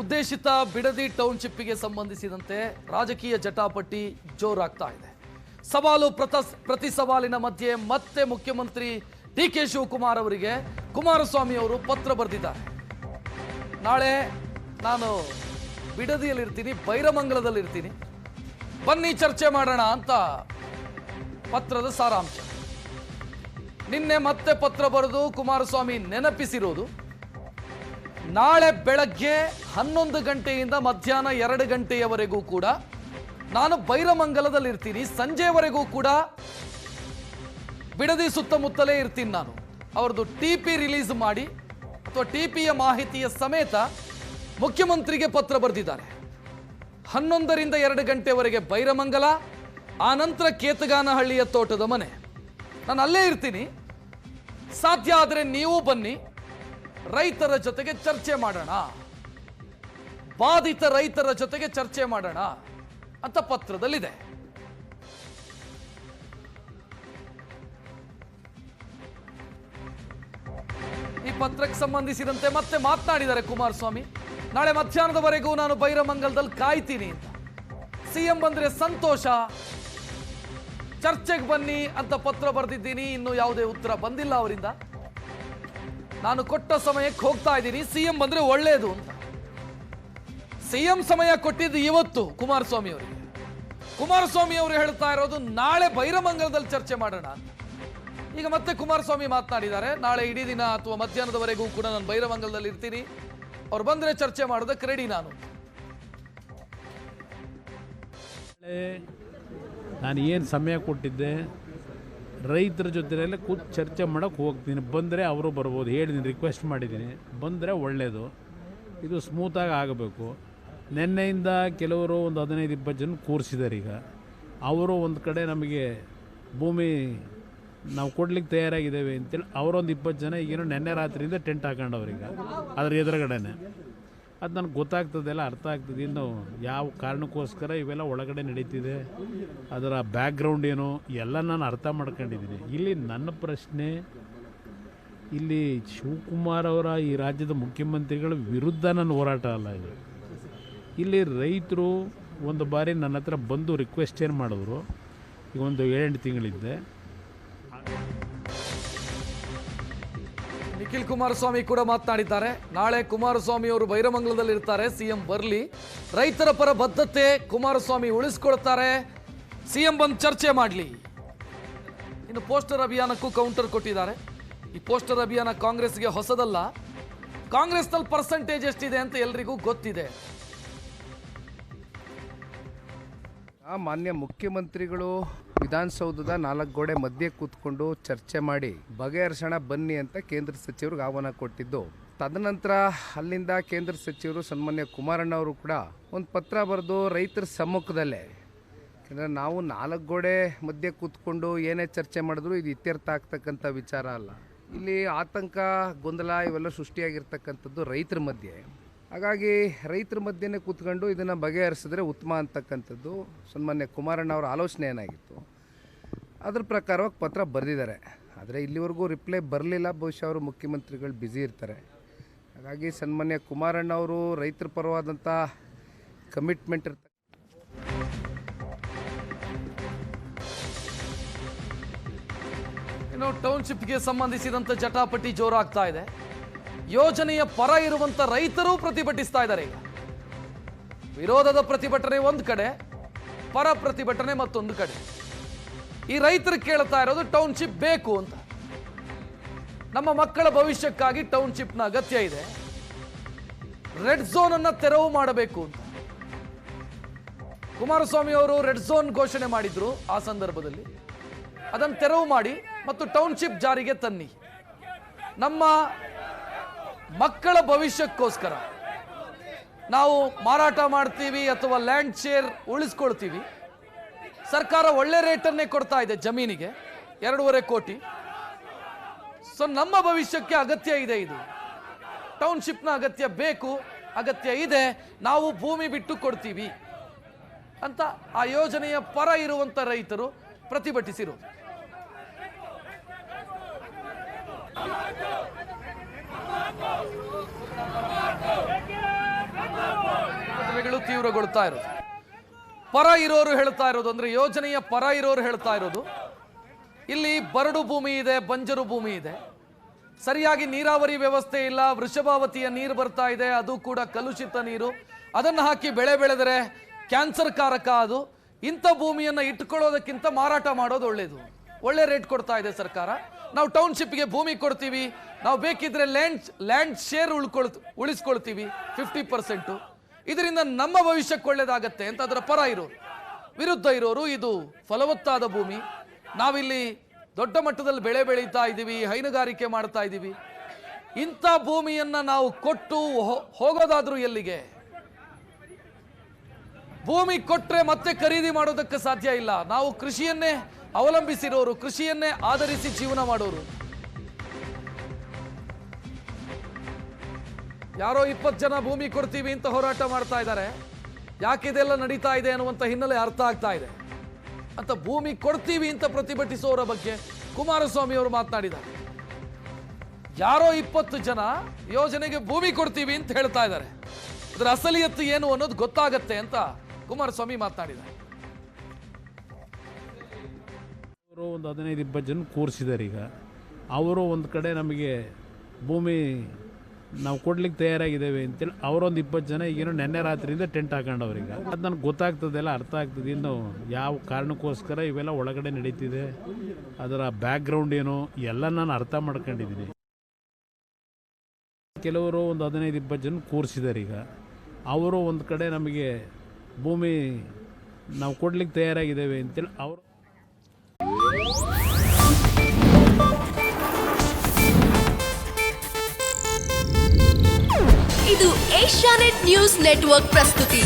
ಉದ್ದೇಶಿತ ಬಿಡದಿ ಟೌನ್ಶಿಪ್ಗೆ ಸಂಬಂಧಿಸಿದಂತೆ ರಾಜಕೀಯ ಜಟಾಪಟಿ ಜೋರಾಗ್ತಾ ಇದೆ. ಸವಾಲು ಪ್ರತಿ ಸವಾಲಿನ ಮಧ್ಯೆ ಮತ್ತೆ ಮುಖ್ಯಮಂತ್ರಿ ಡಿಕೆ ಶಿವಕುಮಾರ್ ಅವರಿಗೆ ಕುಮಾರಸ್ವಾಮಿ ಅವರು ಪತ್ರ ಬರೆದಿದ್ದಾರೆ. ನಾಳೆ ನಾನು ಬಿಡದಿಯಲ್ಲಿರ್ತೀನಿ, ಬೈರಮಂಗಲದಲ್ಲಿರ್ತೀನಿ, ಬನ್ನಿ ಚರ್ಚೆ ಮಾಡೋಣ ಅಂತ ಪತ್ರದ ಸಾರಾಂಶ. ನಿನ್ನೆ ಮತ್ತೆ ಪತ್ರ ಬರೆದು ಕುಮಾರಸ್ವಾಮಿ ನೆನಪಿಸಿರೋದು ನಾಳೆ ಬೆಳಗ್ಗೆ 11 ಗಂಟೆಯಿಂದ ಮಧ್ಯಾಹ್ನ 2 ಗಂಟೆಯವರೆಗೂ ಕೂಡ ನಾನು ಬೈರಮಂಗಲದಲ್ಲಿರ್ತೀನಿ, ಸಂಜೆವರೆಗೂ ಕೂಡ ಬಿಡದಿ ಸುತ್ತಮುತ್ತಲೇ ಇರ್ತೀನಿ. ನಾನು ಅವ್ರದ್ದು ಟಿಪಿ ರಿಲೀಸ್ ಮಾಡಿ ಅಥವಾ ಟಿಪಿಯ ಮಾಹಿತಿಯ ಸಮೇತ ಮುಖ್ಯಮಂತ್ರಿಗೆ ಪತ್ರ ಬರೆದಿದ್ದಾರೆ. 11 ರಿಂದ 2 ಗಂಟೆವರೆಗೆ ಬೈರಮಂಗಲ, ಆ ನಂತರ ಕೇತಗಾನಹಳ್ಳಿಯ ತೋಟದ ಮನೆ, ನಾನು ಅಲ್ಲೇ ಇರ್ತೀನಿ. ಸಾಧ್ಯ ಆದರೆ ನೀವು ಬನ್ನಿ, ರೈತರ ಜೊತೆಗೆ ಚರ್ಚೆ ಮಾಡೋಣ, ಬಾಧಿತ ರೈತರ ಜೊತೆಗೆ ಚರ್ಚೆ ಮಾಡೋಣ ಅಂತ ಪತ್ರದಲ್ಲಿದೆ. ಈ ಪತ್ರಕ್ಕೆ ಸಂಬಂಧಿಸಿದಂತೆ ಮತ್ತೆ ಮಾತನಾಡಿದ್ದಾರೆ ಕುಮಾರಸ್ವಾಮಿ. ನಾಳೆ ಮಧ್ಯಾಹ್ನದವರೆಗೂ ನಾನು ಬೈರಮಂಗಲದಲ್ಲಿ ಕಾಯ್ತೀನಿ ಅಂತ. ಸಿಎಂ ಬಂದ್ರೆ ಸಂತೋಷ, ಚರ್ಚೆಗೆ ಬನ್ನಿ ಅಂತ ಪತ್ರ ಬರೆದಿದ್ದೀನಿ. ಇನ್ನು ಯಾವುದೇ ಉತ್ತರ ಬಂದಿಲ್ಲ ಅವರಿಂದ. ನಾನು ಕೊಟ್ಟ ಸಮಯಕ್ಕೆ ಹೋಗ್ತಾ ಇದ್ದೀನಿ, ಸಿಎಂ ಬಂದ್ರೆ ಒಳ್ಳೆಯದು ಅಂತ. ಸಿಎಂ ಸಮಯ ಕೊಟ್ಟಿದ್ದು ಇವತ್ತು ಕುಮಾರಸ್ವಾಮಿ ಅವರಿಗೆ. ಕುಮಾರಸ್ವಾಮಿ ಅವರು ಹೇಳ್ತಾ ಇರೋದು ನಾಳೆ ಬೈರಮಂಗಲದಲ್ಲಿ ಚರ್ಚೆ ಮಾಡೋಣ ಅಂತ. ಈಗ ಮತ್ತೆ ಕುಮಾರಸ್ವಾಮಿ ಮಾತನಾಡಿದ್ದಾರೆ, ನಾಳೆ ಇಡೀ ದಿನ ಅಥವಾ ಮಧ್ಯಾಹ್ನದವರೆಗೂ ಕೂಡ ನಾನು ಬೈರಮಂಗಲದಲ್ಲಿ ಇರ್ತೀನಿ, ಅವ್ರು ಬಂದ್ರೆ ಚರ್ಚೆ ಮಾಡೋದಕ್ಕೆ ರೆಡಿ ನಾನು. ನಾನು ಏನು ಸಮಯ ಕೊಟ್ಟಿದ್ದೆ, ರೈತರ ಜೊತೆಯಲ್ಲೇ ಕೂತು ಚರ್ಚೆ ಮಾಡೋಕ್ಕೆ ಹೋಗ್ತೀನಿ. ಬಂದರೆ ಅವರು ಬರ್ಬೋದು, ಹೇಳಿದ್ದೀನಿ, ರಿಕ್ವೆಸ್ಟ್ ಮಾಡಿದ್ದೀನಿ. ಬಂದರೆ ಒಳ್ಳೆಯದು, ಇದು ಸ್ಮೂತಾಗಿ ಆಗಬೇಕು. ನಿನ್ನೆಯಿಂದ ಕೆಲವರು ಒಂದು 15-20 ಜನ ಕೂರಿಸಿದ್ದಾರೆ. ಈಗ ಅವರು ಒಂದು ಕಡೆ ನಮಗೆ ಭೂಮಿ ನಾವು ಕೊಡ್ಲಿಕ್ಕೆ ತಯಾರಾಗಿದ್ದೇವೆ ಅಂತೇಳಿ ಅವರೊಂದು 20 ಜನ ಈಗೇನೋ ನೆನ್ನೆ ರಾತ್ರಿಯಿಂದ ಟೆಂಟ್ ಹಾಕೊಂಡವ್ರೀಗ ಅದ್ರ ಎದುರುಗಡೆನೆ. ಅದು ನನಗೆ ಗೊತ್ತಾಗ್ತದೆಲ್ಲ, ಅರ್ಥ ಆಗ್ತದೆ. ಇನ್ನು ಯಾವ ಕಾರಣಕ್ಕೋಸ್ಕರ ಇವೆಲ್ಲ ಒಳಗಡೆ ನಡೀತಿದೆ, ಅದರ ಬ್ಯಾಕ್ಗ್ರೌಂಡ್ ಏನು ಎಲ್ಲ ನಾನು ಅರ್ಥ ಮಾಡ್ಕೊಂಡಿದ್ದೀನಿ. ಇಲ್ಲಿ ನನ್ನ ಪ್ರಶ್ನೆ, ಇಲ್ಲಿ ಶಿವಕುಮಾರ್ ಅವರ ಈ ರಾಜ್ಯದ ಮುಖ್ಯಮಂತ್ರಿಗಳ ವಿರುದ್ಧ ನನ್ನ ಹೋರಾಟ ಅಲ್ಲ ಇದು. ಇಲ್ಲಿ ರೈತರು ಒಂದು ಬಾರಿ ನನ್ನ ಹತ್ರ ಬಂದು ರಿಕ್ವೆಸ್ಟ್ ಏನು ಮಾಡಿದ್ರು, ಈಗ ಒಂದು 7-8 ತಿಂಗಳಿದ್ದೆ. ನಿಖಿಲ್ ಕುಮಾರಸ್ವಾಮಿ ಕೂಡ ಮಾತನಾಡಿದ್ದಾರೆ. ನಾಳೆ ಕುಮಾರಸ್ವಾಮಿ ಅವರು ಬೈರಮಂಗಲದಲ್ಲಿ ಇರ್ತಾರೆ, ಸಿಎಂ ಬರಲಿ, ರೈತರ ಪರ ಬದ್ಧತೆ ಕುಮಾರಸ್ವಾಮಿ ಉಳಿಸ್ಕೊಳ್ತಾರೆ, ಸಿಎಂ ಬಂದು ಚರ್ಚೆ ಮಾಡಲಿ. ಇನ್ನು ಪೋಸ್ಟರ್ ಅಭಿಯಾನಕ್ಕೂ ಕೌಂಟರ್ ಕೊಟ್ಟಿದ್ದಾರೆ. ಈ ಪೋಸ್ಟರ್ ಅಭಿಯಾನ ಕಾಂಗ್ರೆಸ್ಗೆ ಹೊಸದಲ್ಲ, ಕಾಂಗ್ರೆಸ್ನಲ್ಲಿ ಪರ್ಸೆಂಟೇಜ್ ಎಷ್ಟಿದೆ ಅಂತ ಎಲ್ರಿಗೂ ಗೊತ್ತಿದೆ. ಮಾನ್ಯ ಮುಖ್ಯಮಂತ್ರಿಗಳು ವಿಧಾನಸೌಧದ 4 ಗೋಡೆ ಮಧ್ಯೆ ಕೂತ್ಕೊಂಡು ಚರ್ಚೆ ಮಾಡಿ ಬಗೆಹರಿಸೋಣ ಬನ್ನಿ ಅಂತ ಕೇಂದ್ರ ಸಚಿವರಿಗೆ ಆಹ್ವಾನ ಕೊಟ್ಟಿದ್ದು. ತದನಂತರ ಅಲ್ಲಿಂದ ಕೇಂದ್ರ ಸಚಿವರು ಸನ್ಮಾನ್ಯ ಕುಮಾರಣ್ಣ ಅವರು ಕೂಡ ಒಂದು ಪತ್ರ ಬರೆದು ರೈತರ ಸಮ್ಮುಖದಲ್ಲೇ, ಯಾಕಂದರೆ ನಾವು 4 ಗೋಡೆ ಮಧ್ಯೆ ಕೂತ್ಕೊಂಡು ಏನೇ ಚರ್ಚೆ ಮಾಡಿದ್ರು ಇದು ಇತ್ಯರ್ಥ ಆಗ್ತಕ್ಕಂಥ ವಿಚಾರ ಅಲ್ಲ. ಇಲ್ಲಿ ಆತಂಕ, ಗೊಂದಲ ಇವೆಲ್ಲ ಸೃಷ್ಟಿಯಾಗಿರ್ತಕ್ಕಂಥದ್ದು ರೈತರ ಮಧ್ಯೆ. ಹಾಗಾಗಿ ರೈತರ ಮಧ್ಯೆನೇ ಕೂತ್ಕೊಂಡು ಇದನ್ನು ಬಗೆಹರಿಸಿದ್ರೆ ಉತ್ತಮ ಅಂತಕ್ಕಂಥದ್ದು ಸನ್ಮಾನ್ಯ ಕುಮಾರಣ್ಣ ಅವರ ಆಲೋಚನೆ ಏನಾಗಿತ್ತು, ಅದ್ರ ಪ್ರಕಾರವಾಗಿ ಪತ್ರ ಬರೆದಿದ್ದಾರೆ. ಆದರೆ ಇಲ್ಲಿವರೆಗೂ ರಿಪ್ಲೈ ಬರಲಿಲ್ಲ. ಬಹುಶಃ ಅವರು ಮುಖ್ಯಮಂತ್ರಿಗಳು ಬ್ಯುಸಿ ಇರ್ತಾರೆ. ಹಾಗಾಗಿ ಸನ್ಮಾನ್ಯ ಕುಮಾರಣ್ಣ ಅವರು ರೈತರ ಪರವಾದಂಥ ಕಮಿಟ್ಮೆಂಟ್ ಇರ್ತಾರೆ. ಇನ್ನು ಟೌನ್ಶಿಪ್ಗೆ ಸಂಬಂಧಿಸಿದಂತೆ ಜಟಾಪಟಿ ಜೋರಾಗ್ತಾ ಇದೆ. ಯೋಜನೆಯ ಪರ ಇರುವಂತ ರೈತರು ಪ್ರತಿಭಟಿಸ್ತಾ ಇದ್ದಾರೆ. ಈಗ ವಿರೋಧದ ಪ್ರತಿಭಟನೆ ಒಂದು ಕಡೆ, ಪರ ಪ್ರತಿಭಟನೆ ಮತ್ತೊಂದು ಕಡೆ. ಈ ರೈತರು ಕೇಳ್ತಾ ಇರೋದು ಟೌನ್ಶಿಪ್ ಬೇಕು ಅಂತ. ನಮ್ಮ ಮಕ್ಕಳ ಭವಿಷ್ಯಕ್ಕಾಗಿ ಟೌನ್ಶಿಪ್ನ ಅಗತ್ಯ ಇದೆ, ರೆಡ್ ಝೋನ್ ಅನ್ನ ತೆರವು ಮಾಡಬೇಕು ಅಂತ. ಕುಮಾರಸ್ವಾಮಿ ಅವರು ರೆಡ್ ಝೋನ್ ಘೋಷಣೆ ಮಾಡಿದ್ರು. ಆ ಸಂದರ್ಭದಲ್ಲಿ ಅದನ್ನು ತೆರವು ಮಾಡಿ ಮತ್ತು ಟೌನ್ಶಿಪ್ ಜಾರಿಗೆ ತನ್ನಿ. ನಮ್ಮ ಮಕ್ಕಳ ಭವಿಷ್ಯಕ್ಕೋಸ್ಕರ ನಾವು ಮಾರಾಟ ಮಾಡ್ತೀವಿ ಅಥವಾ ಲ್ಯಾಂಡ್ ಶೇರ್ ಉಳಿಸ್ಕೊಳ್ತೀವಿ. ಸರ್ಕಾರ ಒಳ್ಳೆ ರೇಟನ್ನೇ ಕೊಡ್ತಾ ಇದೆ ಜಮೀನಿಗೆ, 2.5 ಕೋಟಿ. ಸೊ ನಮ್ಮ ಭವಿಷ್ಯಕ್ಕೆ ಅಗತ್ಯ ಇದೆ, ಇದು ಟೌನ್ಶಿಪ್ನ ಅಗತ್ಯ ಬೇಕು, ಅಗತ್ಯ ಇದೆ, ನಾವು ಭೂಮಿ ಬಿಟ್ಟು ಕೊಡ್ತೀವಿ ಅಂತ ಆ ಯೋಜನೆಯ ಪರ ಇರುವಂತ ರೈತರು ಪ್ರತಿಭಟಿಸಿರೋದು. ಪ್ರತಿಭಟನೆಗಳು ತೀವ್ರಗೊಳ್ತಾ ಇರೋದು. ಪರ ಇರೋರು ಹೇಳ್ತಾ ಇರೋದು ಅಂದ್ರೆ ಯೋಜನೆಯ ಪರ ಇರೋರು ಹೇಳ್ತಾ ಇರೋದು ಇಲ್ಲಿ ಬರಡು ಭೂಮಿ ಇದೆ, ಬಂಜರು ಭೂಮಿ ಇದೆ, ಸರಿಯಾಗಿ ನೀರಾವರಿ ವ್ಯವಸ್ಥೆ ಇಲ್ಲ, ವೃಷಭಾವತಿಯ ನೀರು ಬರ್ತಾ ಇದೆ, ಅದು ಕೂಡ ಕಲುಷಿತ ನೀರು, ಅದನ್ನು ಹಾಕಿ ಬೆಳೆ ಬೆಳೆದರೆ ಕ್ಯಾನ್ಸರ್ ಕಾರಕ. ಅದು ಇಂಥ ಭೂಮಿಯನ್ನು ಇಟ್ಕೊಳ್ಳೋದಕ್ಕಿಂತ ಮಾರಾಟ ಮಾಡೋದು ಒಳ್ಳೇದು. ಒಳ್ಳೆ ರೇಟ್ ಕೊಡ್ತಾ ಇದೆ ಸರ್ಕಾರ. ನಾವು ಟೌನ್ಶಿಪ್ಗೆ ಭೂಮಿ ಕೊಡ್ತೀವಿ, ನಾವು ಬೇಕಿದ್ರೆ ಲ್ಯಾಂಡ್ ಶೇರ್ ಉಳಿಸ್ಕೊಳ್ತೀವಿ 50%. ಇದರಿಂದ ನಮ್ಮ ಭವಿಷ್ಯಕ್ಕೆ ಒಳ್ಳೇದಾಗತ್ತೆ ಅಂತ ಅದರ ಪರ ಇರೋರು. ವಿರುದ್ಧ ಇರೋರು ಇದು ಫಲವತ್ತಾದ ಭೂಮಿ, ನಾವಿಲ್ಲಿ ದೊಡ್ಡ ಮಟ್ಟದಲ್ಲಿ ಬೆಳೆ ಬೆಳೀತಾ ಇದ್ದೀವಿ, ಹೈನುಗಾರಿಕೆ ಮಾಡ್ತಾ ಇದ್ದೀವಿ, ಇಂಥ ಭೂಮಿಯನ್ನ ನಾವು ಕೊಟ್ಟು ಹೋಗೋದಾದ್ರೂ ಎಲ್ಲಿಗೆ? ಭೂಮಿ ಕೊಟ್ರೆ ಮತ್ತೆ ಖರೀದಿ ಮಾಡೋದಕ್ಕೆ ಸಾಧ್ಯ ಇಲ್ಲ. ನಾವು ಕೃಷಿಯನ್ನೇ ಅವಲಂಬಿಸಿರೋರು, ಕೃಷಿಯನ್ನೇ ಆಧರಿಸಿ ಜೀವನ ಮಾಡೋರು. ಯಾರೋ 20 ಜನ ಭೂಮಿ ಕೊಡ್ತೀವಿ ಅಂತ ಹೋರಾಟ ಮಾಡ್ತಾ ಇದ್ದಾರೆ. ಯಾಕಿದೆಲ್ಲ ನಡೀತಾ ಇದೆ ಅನ್ನುವಂಥ ಹಿನ್ನೆಲೆ ಅರ್ಥ ಆಗ್ತಾ ಇದೆ. ಅಂತ ಭೂಮಿ ಕೊಡ್ತೀವಿ ಅಂತ ಪ್ರತಿಭಟಿಸೋರ ಬಗ್ಗೆ ಕುಮಾರಸ್ವಾಮಿ ಅವರು ಮಾತನಾಡಿದ್ದಾರೆ. ಯಾರೋ 20 ಜನ ಯೋಜನೆಗೆ ಭೂಮಿ ಕೊಡ್ತೀವಿ ಅಂತ ಹೇಳ್ತಾ ಇದ್ದಾರೆ. ಇದರ ಅಸಲಿಯತ್ತು ಏನು ಅನ್ನೋದು ಗೊತ್ತಾಗತ್ತೆ ಅಂತ ಕುಮಾರಸ್ವಾಮಿ ಮಾತನಾಡಿದ್ದಾರೆ. ಅವರು ಒಂದು 15-20 ಜನ ಕೂರಿಸಿದ್ದಾರೆ. ಈಗ ಅವರು ಒಂದು ಕಡೆ ನಮಗೆ ಭೂಮಿ ನಾವು ಕೊಡ್ಲಿಕ್ಕೆ ತಯಾರಾಗಿದ್ದೇವೆ ಅಂತೇಳಿ ಅವರೊಂದು 20 ಜನ ಈಗೇನೋ ನೆನ್ನೆ ರಾತ್ರಿಯಿಂದ ಟೆಂಟ್ ಹಾಕೊಂಡವ್ರಿಗೆ. ಅದು ನನಗೆ ಗೊತ್ತಾಗ್ತದೆಲ್ಲ, ಅರ್ಥ ಆಗ್ತದೆ ಇನ್ನು ಯಾವ ಕಾರಣಕ್ಕೋಸ್ಕರ ಇವೆಲ್ಲ ಒಳಗಡೆ ನಡೀತಿದೆ, ಅದರ ಬ್ಯಾಕ್ಗ್ರೌಂಡ್ ಏನು ಎಲ್ಲ ನಾನು ಅರ್ಥ ಮಾಡ್ಕೊಂಡಿದ್ದೀನಿ. ಕೆಲವರು ಒಂದು 15-20 ಜನ ಕೂರಿಸಿದ್ದಾರೆ. ಈಗ ಅವರು ಒಂದು ಕಡೆ ನಮಗೆ ಭೂಮಿ ನಾವು ಕೊಡ್ಲಿಕ್ಕೆ ತಯಾರಾಗಿದ್ದೇವೆ ಅಂತೇಳಿ ಅವರು. ಇದು ಏಷ್ಯಾನೆಟ್ ನ್ಯೂಸ್ ನೆಟ್ವರ್ಕ್ ಪ್ರಸ್ತುತಿ.